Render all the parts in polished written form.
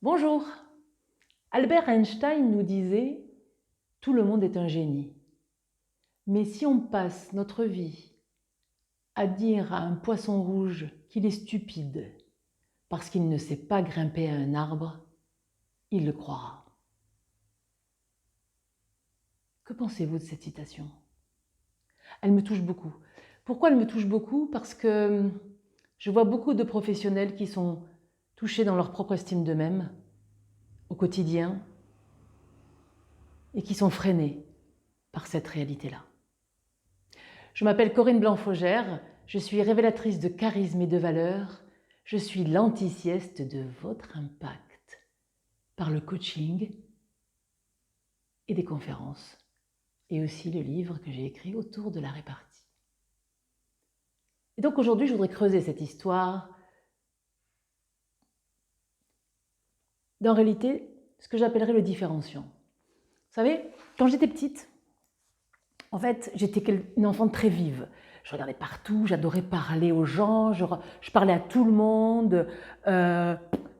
Bonjour. Albert Einstein nous disait « Tout le monde est un génie ». Mais si on passe notre vie à dire à un poisson rouge qu'il est stupide parce qu'il ne sait pas grimper à un arbre, il le croira. Que pensez-vous de cette citation? Elle me touche beaucoup. Pourquoi elle me touche beaucoup? Parce que je vois beaucoup de professionnels qui sont touchés dans leur propre estime d'eux-mêmes au quotidien et qui sont freinés par cette réalité-là. Je m'appelle Corinne Blanc-Faugère, je suis révélatrice de charisme et de valeur, je suis l'anti-sieste de votre impact par le coaching et des conférences, et aussi le livre que j'ai écrit autour de la répartie. Et donc aujourd'hui, je voudrais creuser cette histoire d'en réalité ce que j'appellerais le différenciant. Vous savez, quand j'étais petite, en fait, j'étais une enfant très vive. Je regardais partout, j'adorais parler aux gens, je parlais à tout le monde.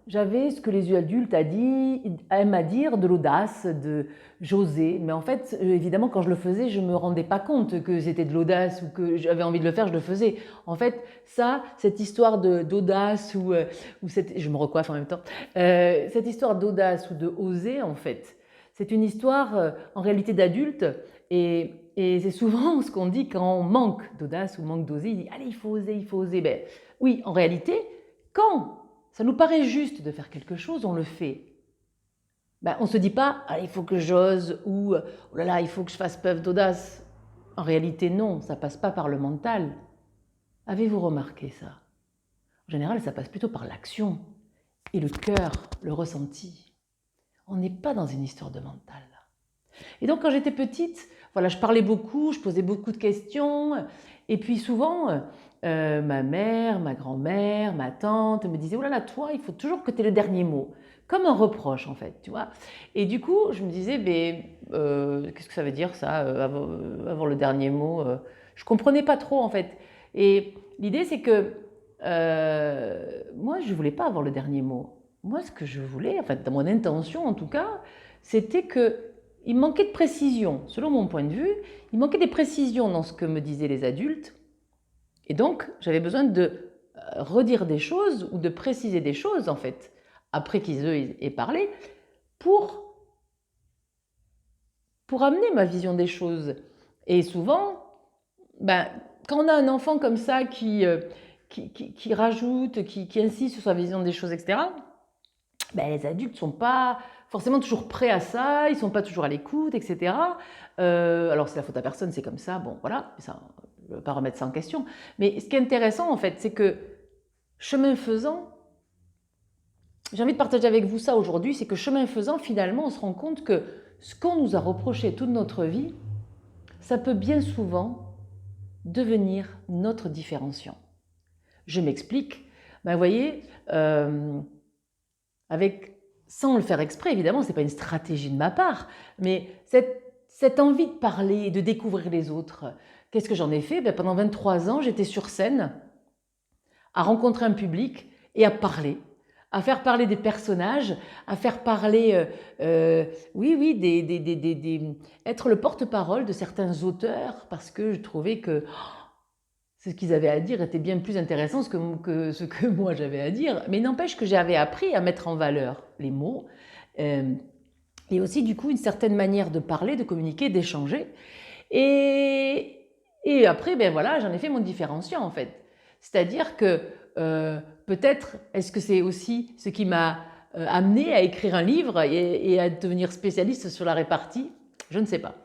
J'avais ce que les adultes aiment à dire, de l'audace, j'osais. Mais en fait, évidemment, quand je le faisais, je ne me rendais pas compte que c'était de l'audace ou que j'avais envie de le faire, je le faisais. En fait, cette histoire d'audace, je me recoiffe en même temps, cette histoire d'audace ou de oser, en fait, c'est une histoire en réalité d'adulte et c'est souvent ce qu'on dit quand on manque d'audace ou manque d'oser. Il dit « Allez, il faut oser, il faut oser ». Ben, oui, en réalité, quand ça nous paraît juste de faire quelque chose, on le fait. Ben, on ne se dit pas « il faut que j'ose » ou « oh là là, il faut que je fasse preuve d'audace ». En réalité, non, ça ne passe pas par le mental. Avez-vous remarqué ça? En général, ça passe plutôt par l'action et le cœur, le ressenti. On n'est pas dans une histoire de mental. Et donc, quand j'étais petite, voilà, je parlais beaucoup, je posais beaucoup de questions. Et puis souvent, ma mère, ma grand-mère, ma tante me disaient « Oh là là, toi, il faut toujours que tu aies le dernier mot ». Comme un reproche, en fait, tu vois. Et du coup, je me disais « qu'est-ce que ça veut dire, ça, avoir le dernier mot ?» Je ne comprenais pas trop, en fait. Et l'idée, c'est que moi, je ne voulais pas avoir le dernier mot. Moi, ce que je voulais, en fait, dans mon intention, en tout cas, c'était qu'il manquait de précision, selon mon point de vue, il manquait des précisions dans ce que me disaient les adultes. Et donc, j'avais besoin de redire des choses ou de préciser des choses, en fait, après qu'ils aient parlé, pour amener ma vision des choses. Et souvent, quand on a un enfant comme ça qui rajoute, qui insiste sur sa vision des choses, etc., les adultes ne sont pas forcément toujours prêts à ça, ils ne sont pas toujours à l'écoute, etc. Alors, c'est la faute à personne, c'est comme ça, bon, voilà, ça, je ne veux pas remettre ça en question. Mais ce qui est intéressant, en fait, c'est que, chemin faisant, j'ai envie de partager avec vous ça aujourd'hui, c'est que chemin faisant, finalement, on se rend compte que ce qu'on nous a reproché toute notre vie, ça peut bien souvent devenir notre différenciant. Je m'explique. Vous voyez, sans le faire exprès, évidemment, ce n'est pas une stratégie de ma part, mais cette envie de parler et de découvrir les autres, qu'est-ce que j'en ai fait? Pendant 23 ans, j'étais sur scène, à rencontrer un public et à parler, à faire parler des personnages, à faire parler, être le porte-parole de certains auteurs, parce que je trouvais que ce qu'ils avaient à dire était bien plus intéressant que ce que moi j'avais à dire. Mais il n'empêche que j'avais appris à mettre en valeur les mots et aussi du coup une certaine manière de parler, de communiquer, d'échanger. Et après, voilà, j'en ai fait mon différenciant en fait. C'est-à-dire que peut-être, est-ce que c'est aussi ce qui m'a amené à écrire un livre et à devenir spécialiste sur la répartie? Je ne sais pas.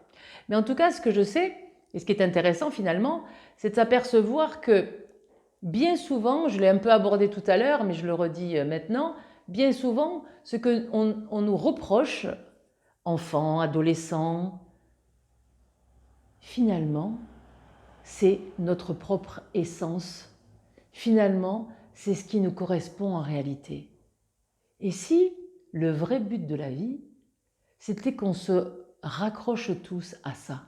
Mais en tout cas, ce que je sais, et ce qui est intéressant finalement, c'est de s'apercevoir que bien souvent, je l'ai un peu abordé tout à l'heure, mais je le redis maintenant, bien souvent, ce qu'on nous reproche, enfants, adolescents, finalement, c'est notre propre essence. Finalement, c'est ce qui nous correspond en réalité. Et si le vrai but de la vie, c'était qu'on se raccroche tous à ça,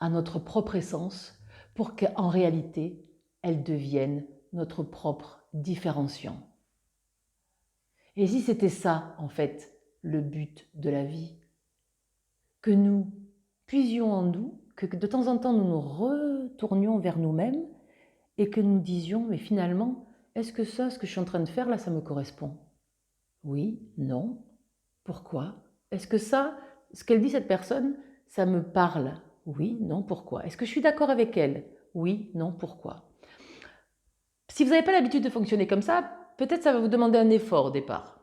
à notre propre essence, pour qu'en réalité, elle devienne notre propre différenciant. Et si c'était ça, en fait, le but de la vie? Que nous puisions en nous, que de temps en temps nous nous retournions vers nous-mêmes et que nous disions, mais finalement, est-ce que ça, ce que je suis en train de faire là, ça me correspond? Oui, non, pourquoi? Est-ce que ça, ce qu'elle dit cette personne, ça me parle? Oui, non, pourquoi? Est-ce que je suis d'accord avec elle? Oui, non, pourquoi? Si vous n'avez pas l'habitude de fonctionner comme ça, peut-être ça va vous demander un effort au départ.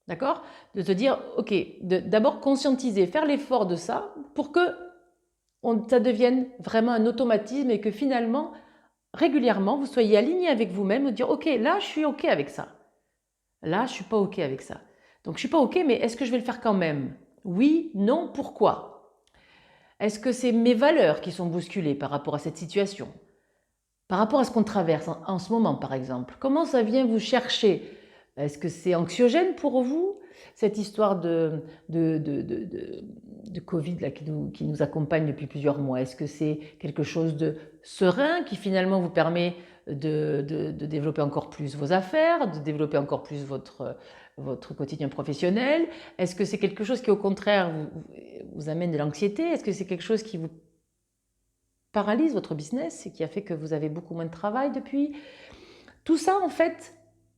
D'accord? De se dire, ok, d'abord conscientiser, faire l'effort de ça pour que ça devienne vraiment un automatisme et que finalement, régulièrement, vous soyez aligné avec vous-même, de dire, ok, là, je suis ok avec ça. Là, je ne suis pas ok avec ça. Donc, je ne suis pas ok, mais est-ce que je vais le faire quand même? Oui, non, pourquoi? Est-ce que c'est mes valeurs qui sont bousculées par rapport à cette situation? Par rapport à ce qu'on traverse en ce moment, par exemple, comment ça vient vous chercher? Est-ce que c'est anxiogène pour vous, cette histoire de Covid là, qui nous accompagne depuis plusieurs mois? Est-ce que c'est quelque chose de serein qui finalement vous permet de développer encore plus vos affaires, de développer encore plus votre quotidien professionnel? Est-ce que c'est quelque chose qui, au contraire, vous amène de l'anxiété? Est-ce que c'est quelque chose qui vous paralyse votre business et qui a fait que vous avez beaucoup moins de travail depuis? Tout ça, en fait,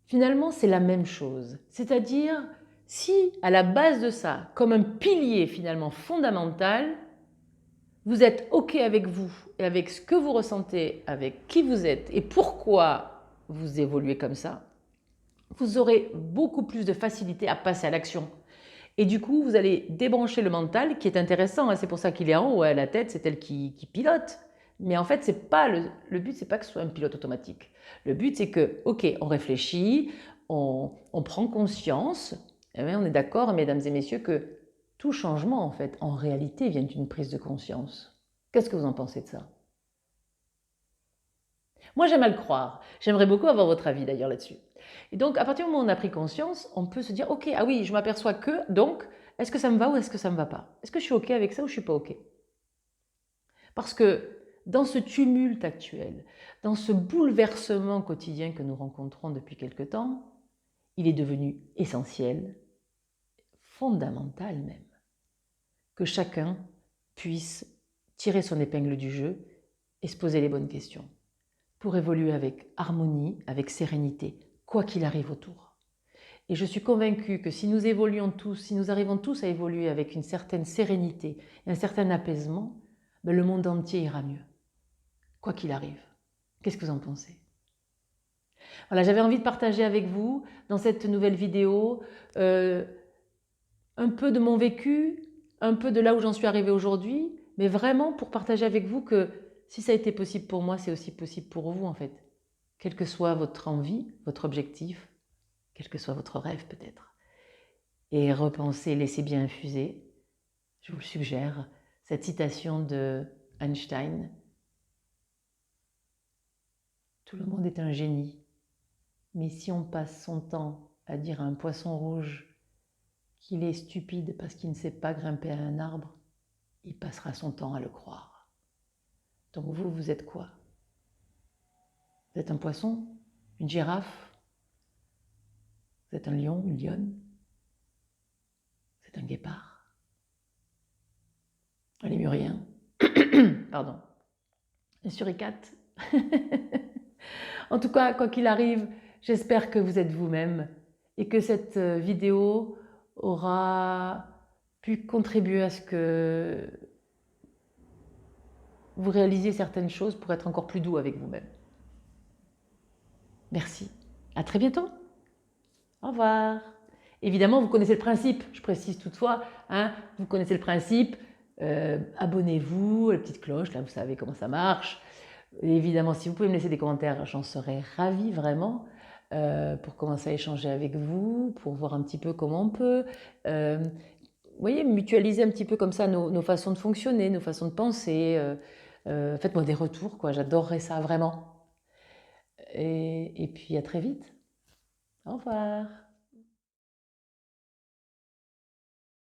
finalement, c'est la même chose. C'est-à-dire, si à la base de ça, comme un pilier finalement fondamental, vous êtes OK avec vous et avec ce que vous ressentez, avec qui vous êtes et pourquoi vous évoluez comme ça, vous aurez beaucoup plus de facilité à passer à l'action. Et du coup, vous allez débrancher le mental, qui est intéressant, hein, c'est pour ça qu'il est en haut, à la tête, c'est elle qui pilote. Mais en fait, c'est pas le but, c'est pas que ce soit un pilote automatique. Le but, c'est que, ok, on réfléchit, on prend conscience, et bien, on est d'accord, mesdames et messieurs, que tout changement, en fait, en réalité, vient d'une prise de conscience. Qu'est-ce que vous en pensez de ça? Moi, j'aime à le croire. J'aimerais beaucoup avoir votre avis d'ailleurs là-dessus. Et donc, à partir du moment où on a pris conscience, on peut se dire, ok, ah oui, je m'aperçois que, donc, est-ce que ça me va ou est-ce que ça ne me va pas? Est-ce que je suis ok avec ça ou je ne suis pas ok? Parce que dans ce tumulte actuel, dans ce bouleversement quotidien que nous rencontrons depuis quelque temps, il est devenu essentiel, fondamental même, que chacun puisse tirer son épingle du jeu et se poser les bonnes questions pour évoluer avec harmonie, avec sérénité, quoi qu'il arrive autour. Et je suis convaincue que si nous évoluons tous, si nous arrivons tous à évoluer avec une certaine sérénité et un certain apaisement, ben le monde entier ira mieux, quoi qu'il arrive. Qu'est-ce que vous en pensez? Voilà, j'avais envie de partager avec vous dans cette nouvelle vidéo un peu de mon vécu, un peu de là où j'en suis arrivée aujourd'hui, mais vraiment pour partager avec vous que si ça a été possible pour moi, c'est aussi possible pour vous en fait. Quelle que soit votre envie, votre objectif, quel que soit votre rêve peut-être. Et repensez, laissez bien infuser, je vous le suggère, cette citation de Einstein. Tout le monde est un génie, mais si on passe son temps à dire à un poisson rouge qu'il est stupide parce qu'il ne sait pas grimper à un arbre, il passera son temps à le croire. Donc vous, vous êtes quoi? Vous êtes un poisson? Une girafe? Vous êtes un lion? Une lionne? Vous êtes un guépard? Un lémurien? Pardon. Un suricate? En tout cas, quoi qu'il arrive, j'espère que vous êtes vous-même et que cette vidéo aura pu contribuer à ce que vous réalisiez certaines choses pour être encore plus doux avec vous-même. Merci. À très bientôt. Au revoir. Évidemment, vous connaissez le principe, je précise toutefois, hein, vous connaissez le principe, abonnez-vous, la petite cloche, là vous savez comment ça marche. Et évidemment, si vous pouvez me laisser des commentaires, j'en serais ravie vraiment pour commencer à échanger avec vous, pour voir un petit peu comment on peut, vous voyez, mutualiser un petit peu comme ça nos façons de fonctionner, nos façons de penser. Faites-moi des retours, quoi, j'adorerais ça vraiment. Et puis à très vite. Au revoir.